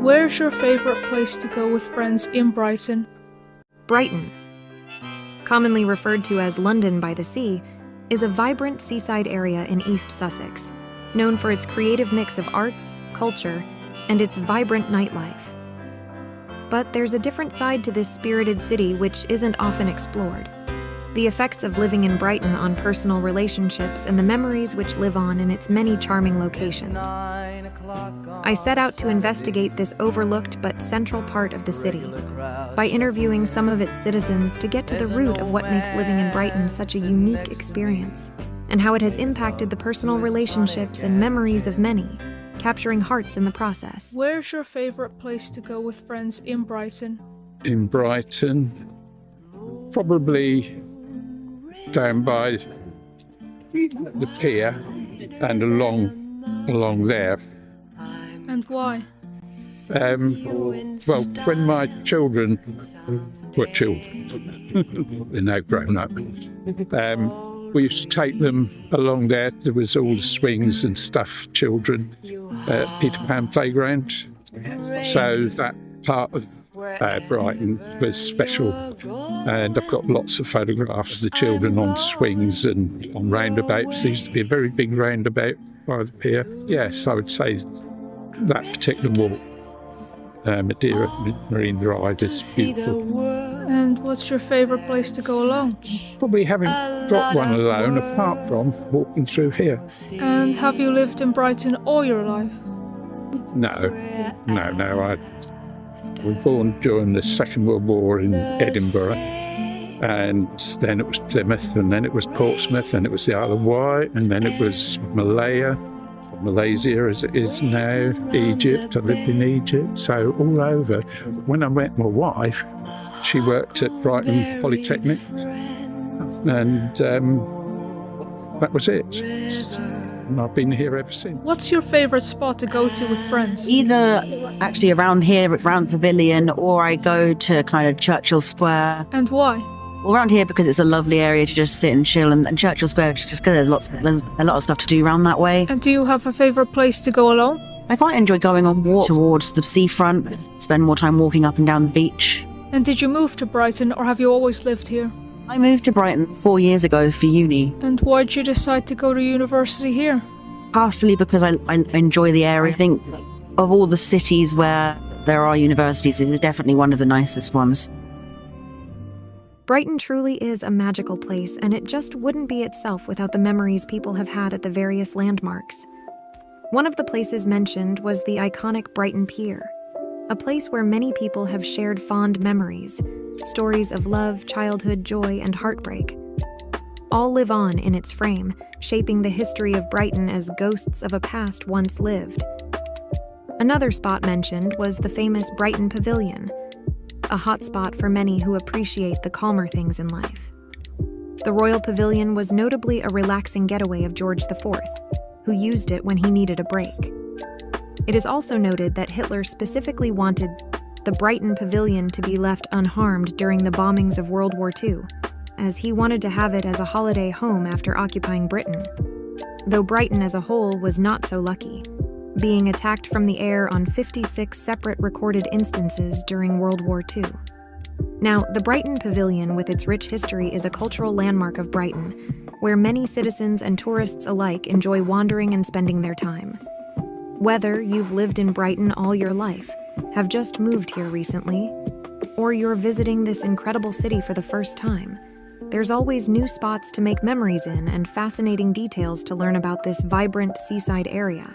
Where's your favorite place to go with friends in Brighton? Brighton, commonly referred to as London by the Sea, is a vibrant seaside area in East Sussex, known for its creative mix of arts, culture, and its vibrant nightlife. But there's a different side to this spirited city which isn't often explored. The effects of living in Brighton on personal relationships and the memories which live on in its many charming locations. I set out to investigate this overlooked but central part of the city by interviewing some of its citizens to get to the root of what makes living in Brighton such a unique experience, and how it has impacted the personal relationships and memories of many, capturing hearts in the process. Where's your favorite place to go with friends in Brighton? In Brighton, probably down by the pier and along there. And why? Well, when my children were children, they're now grown up, we used to take them along there. There was all the swings and stuff, children, Peter Pan playground. So that part of Brighton was special, and I've got lots of photographs of the children on swings and on roundabouts. There used to be a very big roundabout by the pier. Yes, I would say that particular walk, Madeira Marine Drive, is beautiful. And what's your favourite place to go alone? Probably haven't got one alone apart from walking through here. And have you lived in Brighton all your life? No. I was born during the Second World War in Edinburgh, and then it was Plymouth, and then it was Portsmouth, and it was the Isle of Wight, and then it was Malaysia as it is now, Egypt. I lived in Egypt, so all over. When I met my wife, she worked at Brighton Polytechnic, and that was it. And I've been here ever since. What's your favourite spot to go to with friends? Either actually around here, around the Pavilion, or I go to kind of Churchill Square. And why? Well, around here because it's a lovely area to just sit and chill, and Churchill Square just because there's a lot of stuff to do around that way. And do you have a favourite place to go alone? I quite enjoy going on walks towards the seafront, spend more time walking up and down the beach. And did you move to Brighton, or have you always lived here? I moved to Brighton 4 years ago for uni. And why did you decide to go to university here? Partially because I enjoy the area. I think of all the cities where there are universities, this is definitely one of the nicest ones. Brighton truly is a magical place, and it just wouldn't be itself without the memories people have had at the various landmarks. One of the places mentioned was the iconic Brighton Pier, a place where many people have shared fond memories, stories of love, childhood, joy, and heartbreak. All live on in its frame, shaping the history of Brighton as ghosts of a past once lived. Another spot mentioned was the famous Brighton Pavilion, a hotspot for many who appreciate the calmer things in life. The Royal Pavilion was notably a relaxing getaway of George IV, who used it when he needed a break. It is also noted that Hitler specifically wanted the Brighton Pavilion to be left unharmed during the bombings of World War II, as he wanted to have it as a holiday home after occupying Britain. Though Brighton as a whole was not so lucky, being attacked from the air on 56 separate recorded instances during World War II. Now, the Brighton Pavilion with its rich history is a cultural landmark of Brighton, where many citizens and tourists alike enjoy wandering and spending their time. Whether you've lived in Brighton all your life, have just moved here recently, or you're visiting this incredible city for the first time, there's always new spots to make memories in and fascinating details to learn about this vibrant seaside area.